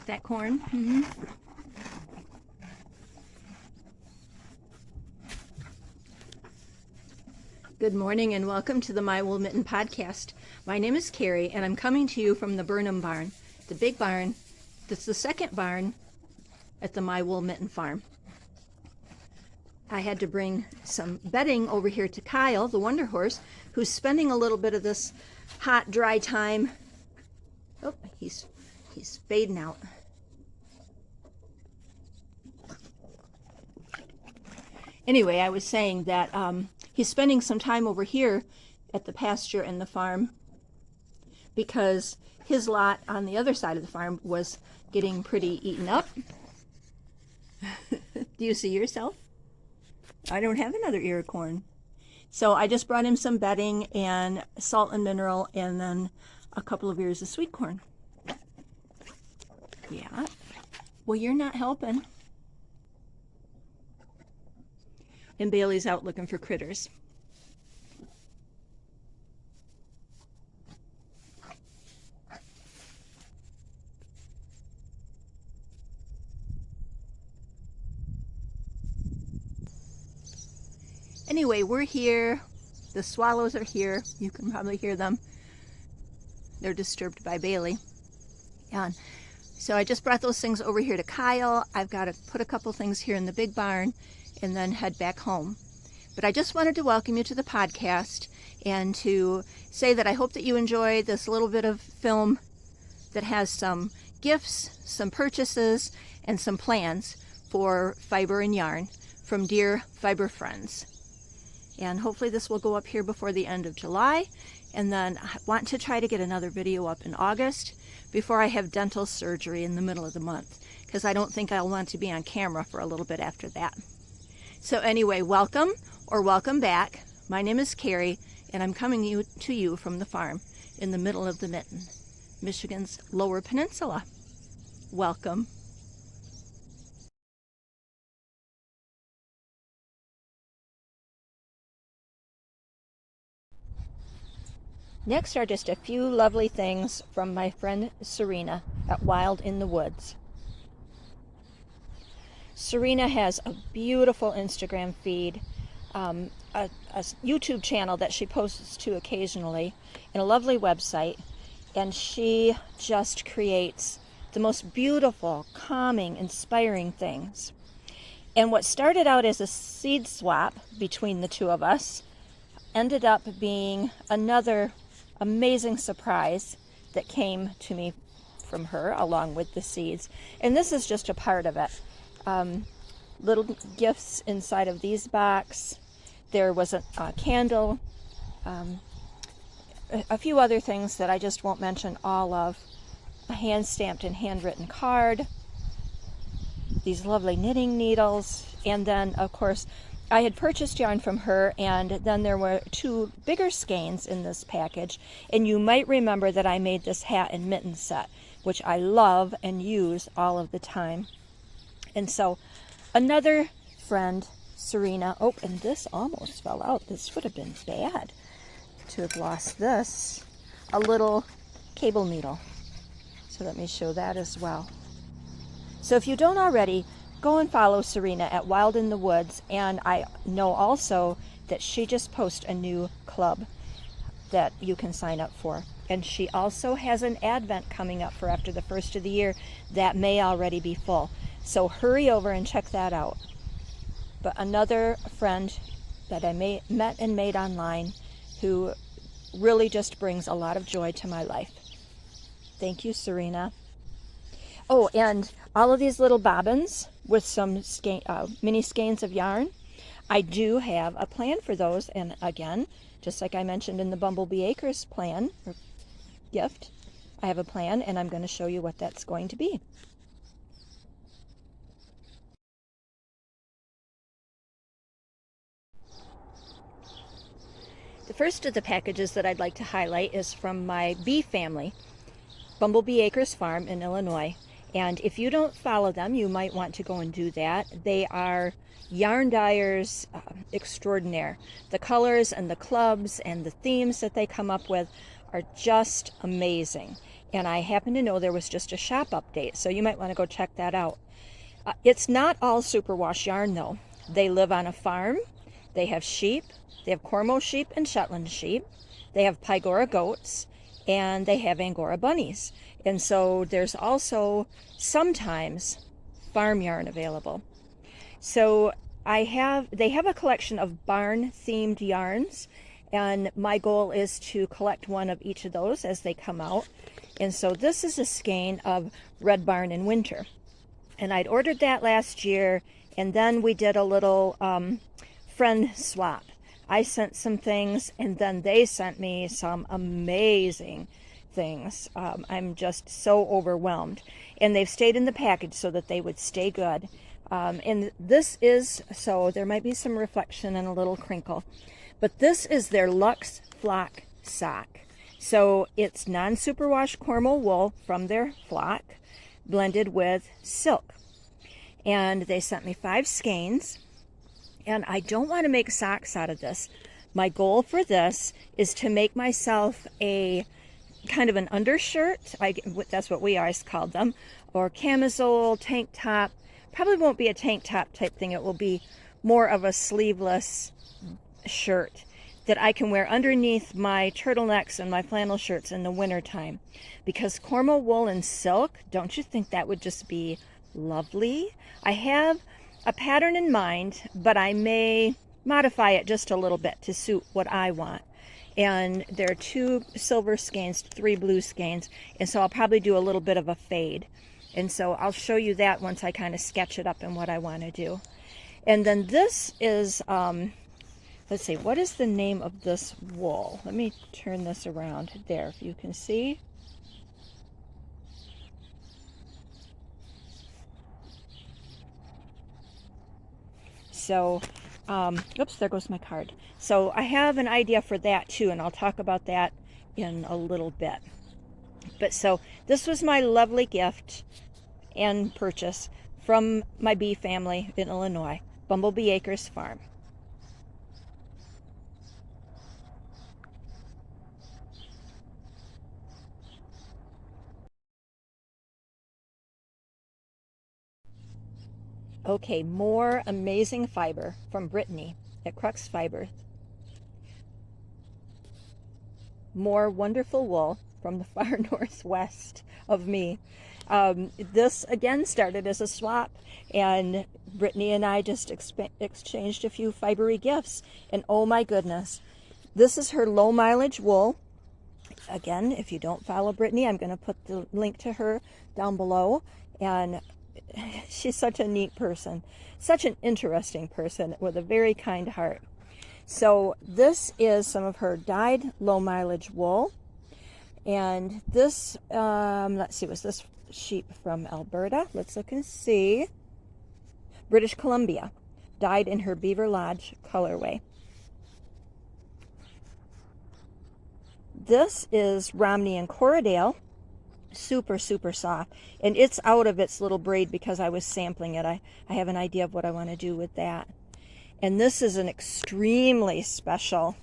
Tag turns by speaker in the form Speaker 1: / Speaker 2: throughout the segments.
Speaker 1: like that corn? Mm-hmm. Good morning and welcome to the My Wool Mitten podcast. My name is Carrie and I'm coming to you from the Burnham barn, the big barn. That's the second barn at the My Wool Mitten farm. I had to bring some bedding over here to Kyle, the Wonder Horse, who's spending a little bit of this hot, dry time. Oh, he's fading out. Anyway, I was saying that he's spending some time over here at the pasture and the farm because his lot on the other side of the farm was getting pretty eaten up. Do you see yourself? I don't have another ear of corn. So I just brought him some bedding and salt and mineral and then a couple of ears of sweet corn. Yeah. Well, you're not helping. And Bailey's out looking for critters. Anyway, we're here. The swallows are here. You can probably hear them. They're disturbed by Bailey. And so I just brought those things over here to Kyle. I've got to put a couple things here in the big barn and then head back home. But I just wanted to welcome you to the podcast and to say that I hope that you enjoy this little bit of film that has some gifts, some purchases, and some plans for fiber and yarn from dear fiber friends. And hopefully this will go up here before the end of July. And then I want to try to get another video up in August before I have dental surgery in the middle of the month, because I don't think I'll want to be on camera for a little bit after that. So anyway, welcome or welcome back. My name is Carrie, and I'm coming to you from the farm in the middle of the Mitten, Michigan's Lower Peninsula. Welcome. Next are just a few lovely things from my friend Serena at Wild in the Woods. Serena has a beautiful Instagram feed, a YouTube channel that she posts to occasionally, and a lovely website. And she just creates the most beautiful, calming, inspiring things. And what started out as a seed swap between the two of us ended up being another amazing surprise that came to me from her along with the seeds. And this is just a part of it. Little gifts inside of these boxes. There was a candle, a few other things that I just won't mention all of, a hand-stamped and handwritten card, these lovely knitting needles, and then of course I had purchased yarn from her, and then there were two bigger skeins in this package, and you might remember that I made this hat and mitten set, which I love and use all of the time. And so another friend, Serena, oh, and this almost fell out. This would have been bad to have lost this, a little cable needle. So let me show that as well. So if you don't already, go and follow Serena at Wild in the Woods. And I know also that she just posted a new club that you can sign up for. And she also has an advent coming up for after the first of the year that may already be full. So hurry over and check that out. But another friend that I met and made online who really just brings a lot of joy to my life. Thank you, Serena. Oh, and all of these little bobbins with some mini skeins of yarn. I do have a plan for those. And again, just like I mentioned in the Bumblebee Acres plan or gift, I have a plan and I'm going to show you what that's going to be. The first of the packages that I'd like to highlight is from my bee family, Bumblebee Acres Farm in Illinois. And if you don't follow them, you might want to go and do that. They are yarn dyers extraordinaire. The colors and the clubs and the themes that they come up with are just amazing. And I happen to know there was just a shop update, so you might want to go check that out. It's not all superwash yarn though. They live on a farm, they have sheep, they have Cornwall sheep and Shetland sheep, they have Pygora goats, and they have Angora bunnies. And so there's also sometimes farm yarn available. So they have a collection of barn themed yarns, and my goal is to collect one of each of those as they come out. And so this is a skein of Red Barn in winter. And I'd ordered that last year, and then we did a little friend swap. I sent some things, and then they sent me some amazing things. I'm just so overwhelmed. And they've stayed in the package so that they would stay good. And this is, so there might be some reflection and a little crinkle, but this is their Luxe Flock sock. So it's non-superwash Cornwall wool from their flock blended with silk. And they sent me 5 skeins. And I don't want to make socks out of this. My goal for this is to make myself a kind of an undershirt. That's what we always called them. Or camisole, tank top. Probably won't be a tank top type thing. It will be more of a sleeveless shirt that I can wear underneath my turtlenecks and my flannel shirts in the wintertime. Because Cornwall wool and silk, don't you think that would just be lovely? I have a pattern in mind, but I may modify it just a little bit to suit what I want. And there are 2 silver skeins, 3 blue skeins, and so I'll probably do a little bit of a fade. And so I'll show you that once I kind of sketch it up and what I want to do. And then this is, let's see, what is the name of this wool? Let me turn this around there, if you can see. So, oops, there goes my card. So I have an idea for that too, and I'll talk about that in a little bit. But so this was my lovely gift and purchase from my bee family in Illinois, Bumblebee Acres Farm. Okay, more amazing fiber from Brittany at Krux Fiber. More wonderful wool from the far northwest of me. This again started as a swap, and Brittany and I just exchanged a few fibery gifts, and oh my goodness, this is her low mileage wool. Again, if you don't follow Brittany, I'm going to put the link to her down below, and she's such a neat person, such an interesting person with a very kind heart. So this is some of her dyed low mileage wool. And this, let's see, was this sheep from Alberta? Let's look and see. British Columbia, dyed in her Beaver Lodge colorway. This is Romney and Corriedale, super, super soft. And it's out of its little braid because I was sampling it. I have an idea of what I want to do with that. And this is an extremely special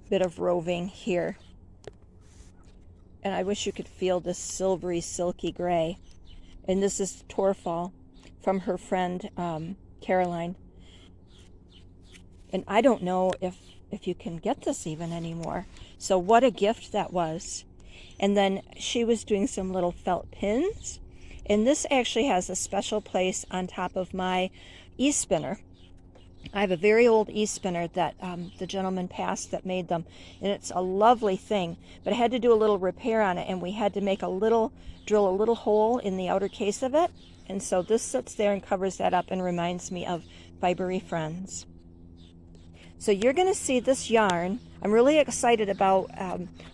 Speaker 1: bit of roving here. And I wish you could feel this silvery, silky gray. And this is Torfall from her friend Caroline. And I don't know if you can get this even anymore. So what a gift that was. And then she was doing some little felt pins. And this actually has a special place on top of my e-spinner. I have a very old e-spinner that the gentleman passed that made them, and it's a lovely thing, but I had to do a little repair on it, and we had to make drill a little hole in the outer case of it, and so this sits there and covers that up and reminds me of fibery friends. So you're going to see this yarn. I'm really excited about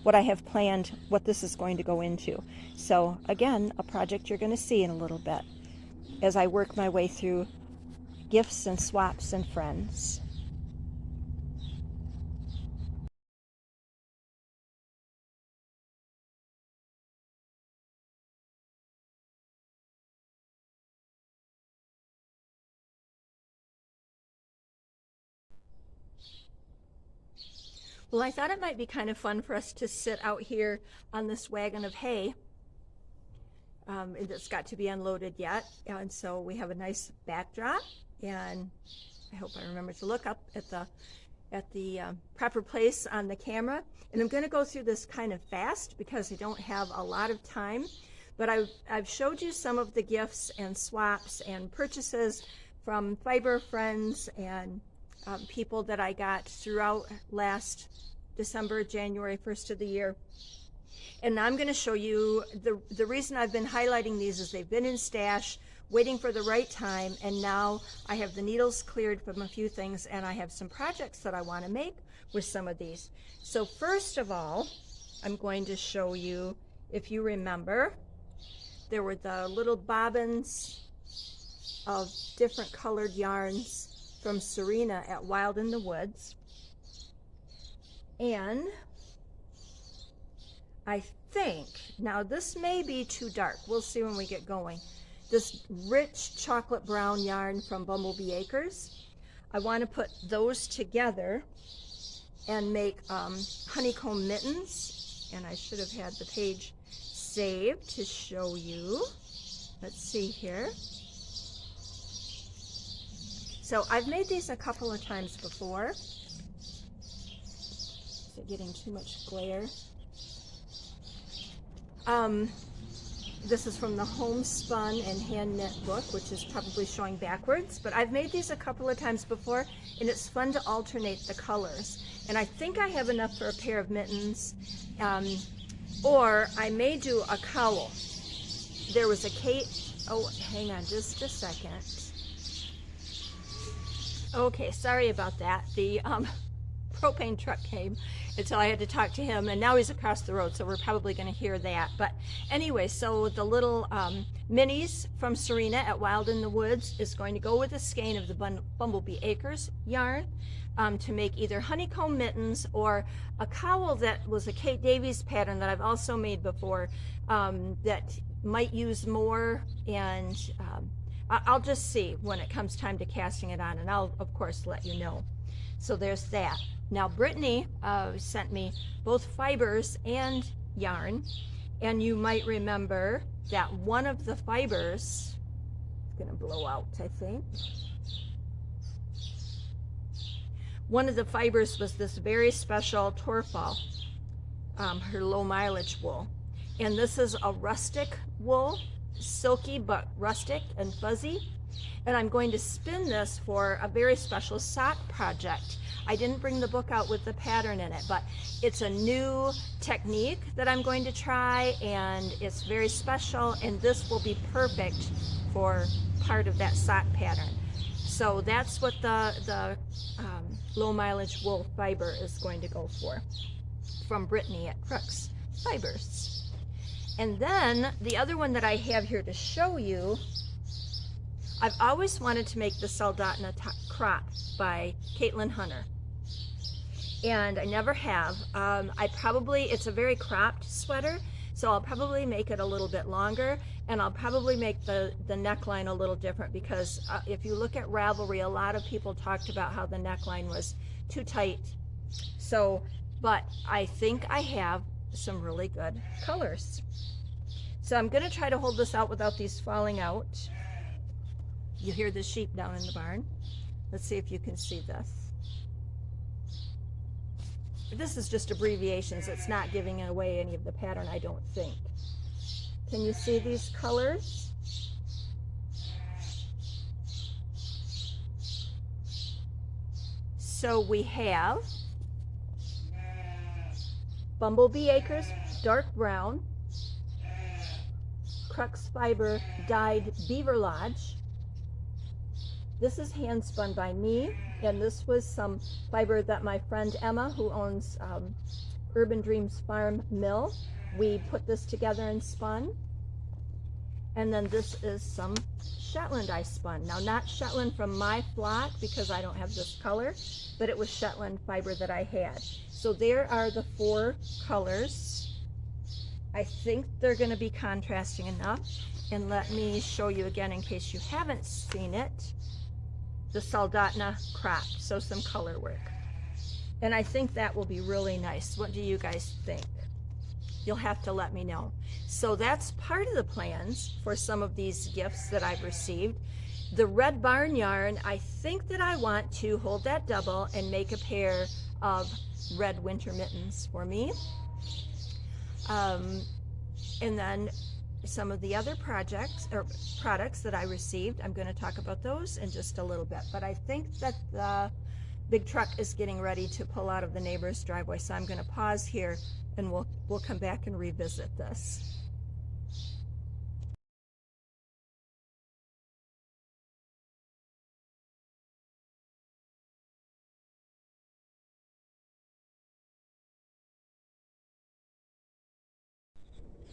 Speaker 1: what I have planned, what this is going to go into. So again, a project you're going to see in a little bit as I work my way through gifts and swaps and friends. Well, I thought it might be kind of fun for us to sit out here on this wagon of hay. It's got to be unloaded yet, and so we have a nice backdrop, and I hope I remember to look up at the proper place on the camera. And I'm going to go through this kind of fast because I don't have a lot of time, but I've showed you some of the gifts and swaps and purchases from fiber friends and people that I got throughout last December, January, 1st of the year. And I'm going to show you the reason I've been highlighting these is they've been in stash waiting for the right time, and now I have the needles cleared from a few things, and I have some projects that I want to make with some of these. So first of all, I'm going to show you, if you remember, there were the little bobbins of different colored yarns from Serena at Wild in the Woods. And I think, now this may be too dark, we'll see when we get going, this rich chocolate brown yarn from Bumblebee Acres. I want to put those together and make honeycomb mittens, and I should have had the page saved to show you. Let's see here. So I've made these a couple of times before. Is it getting too much glare? This is from the Homespun and Hand Knit book, which is probably showing backwards, but I've made these a couple of times before, and it's fun to alternate the colors. And I think I have enough for a pair of mittens, or I may do a cowl. There was a oh, hang on just a second. Okay, sorry about that. The propane truck came, and so I had to talk to him, and now he's across the road, so we're probably going to hear that. But anyway, so the little minis from Serena at Wild in the Woods is going to go with a skein of the Bumblebee Acres yarn to make either honeycomb mittens or a cowl that was a Kate Davies pattern that I've also made before that might use more, and I'll just see when it comes time to casting it on, and I'll of course let you know. So there's that. Now Brittany sent me both fibers and yarn, and you might remember that one of the fibers is going to blow out, I think. One of the fibers was this very special Torfall, her low mileage wool, and this is a rustic wool, silky but rustic and fuzzy. And I'm going to spin this for a very special sock project. I didn't bring the book out with the pattern in it, but it's a new technique that I'm going to try, and it's very special, and this will be perfect for part of that sock pattern. So that's what the low mileage wool fiber is going to go for, from Brittany at Krux Fibers. And then the other one that I have here to show you, I've always wanted to make the Soldotna crop by Caitlin Hunter, and I never have. It's a very cropped sweater, so I'll probably make it a little bit longer, and I'll probably make the neckline a little different, because if you look at Ravelry, a lot of people talked about how the neckline was too tight. So, but I think I have some really good colors. So I'm going to try to hold this out without these falling out. You hear the sheep down in the barn. Let's see if you can see this. This is just abbreviations. It's not giving away any of the pattern, I don't think. Can you see these colors? So we have Bumblebee Acres, dark brown, Krux Fiber dyed Beaver Lodge. This is hand spun by me, and this was some fiber that my friend Emma, who owns Urban Dreams Farm Mill, we put this together and spun. And then this is some Shetland I spun. Now, not Shetland from my flock, because I don't have this color, but it was Shetland fiber that I had. So there are the 4 colors. I think they're going to be contrasting enough. And let me show you again in case you haven't seen it. The Soldotna crop, so some color work. And I think that will be really nice. What do you guys think? You'll have to let me know. So that's part of the plans for some of these gifts that I've received. The red barn yarn, I think that I want to hold that double and make a pair of red winter mittens for me. And then some of the other projects or products that I received, I'm going to talk about those in just a little bit. But I think that the big truck is getting ready to pull out of the neighbor's driveway, so I'm going to pause here and we'll come back and revisit this.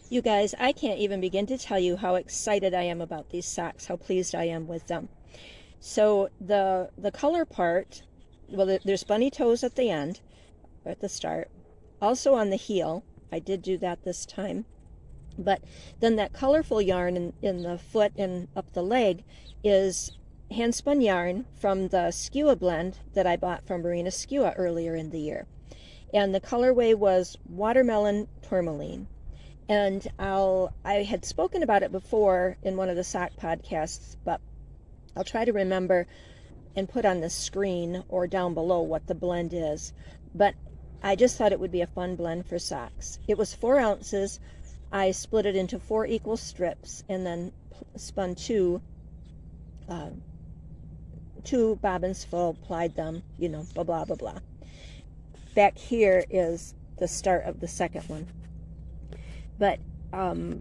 Speaker 1: You guys, I can't even begin to tell you how excited I am about these socks, how pleased I am with them. So the color part, well, there's bunny toes at the end, at the start. Also on the heel, I did do that this time. But then that colorful yarn in the foot and up the leg is hand spun yarn from the Skua blend that I bought from Marina Skua earlier in the year. And the colorway was watermelon tourmaline. And I had spoken about it before in one of the sock podcasts, but I'll try to remember and put on the screen or down below what the blend is. But I just thought it would be a fun blend for socks. It was 4 ounces. I split it into 4 equal strips and then spun two bobbins full, plied them, you know, blah, blah, blah, blah. Back here is the start of the second one. But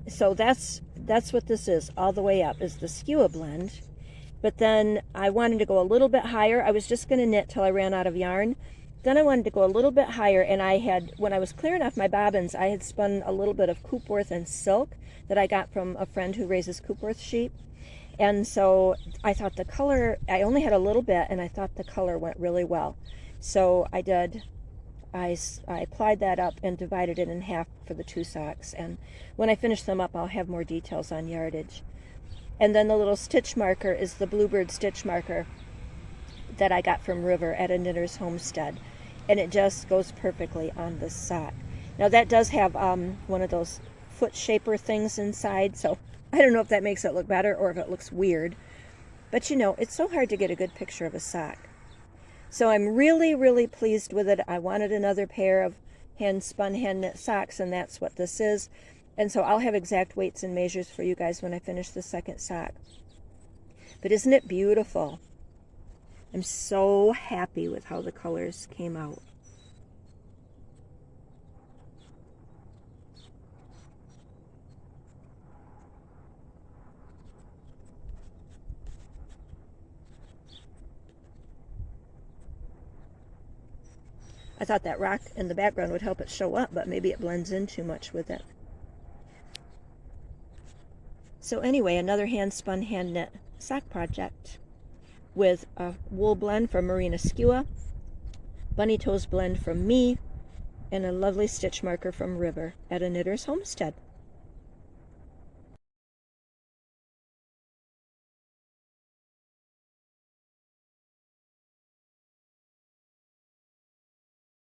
Speaker 1: so that's what this is. All the way up is the Skua blend. But then I wanted to go a little bit higher. I was just going to knit till I ran out of yarn. Then I wanted to go a little bit higher, and I had, when I was clearing off my bobbins, I had spun a little bit of Coopworth and silk that I got from a friend who raises Coopworth sheep. And so I thought the color, I only had a little bit, and I thought the color went really well. So I plied that up and divided it in half for the 2 socks. And when I finish them up, I'll have more details on yardage. And then the little stitch marker is the Bluebird stitch marker that I got from River at a knitter's homestead. And it just goes perfectly on this sock. Now that does have one of those foot shaper things inside, so I don't know if that makes it look better or if it looks weird. But you know, it's so hard to get a good picture of a sock. So I'm really, really pleased with it. I wanted another pair of hand-spun, hand-knit socks, and that's what this is. And so I'll have exact weights and measures for you guys when I finish the second sock. But isn't it beautiful? I'm so happy with how the colors came out. I thought that rock in the background would help it show up, but maybe it blends in too much with it. So anyway, another hand-spun, hand-knit sock project with a wool blend from Marina Skua, bunny toes blend from me, and a lovely stitch marker from River at a knitter's homestead.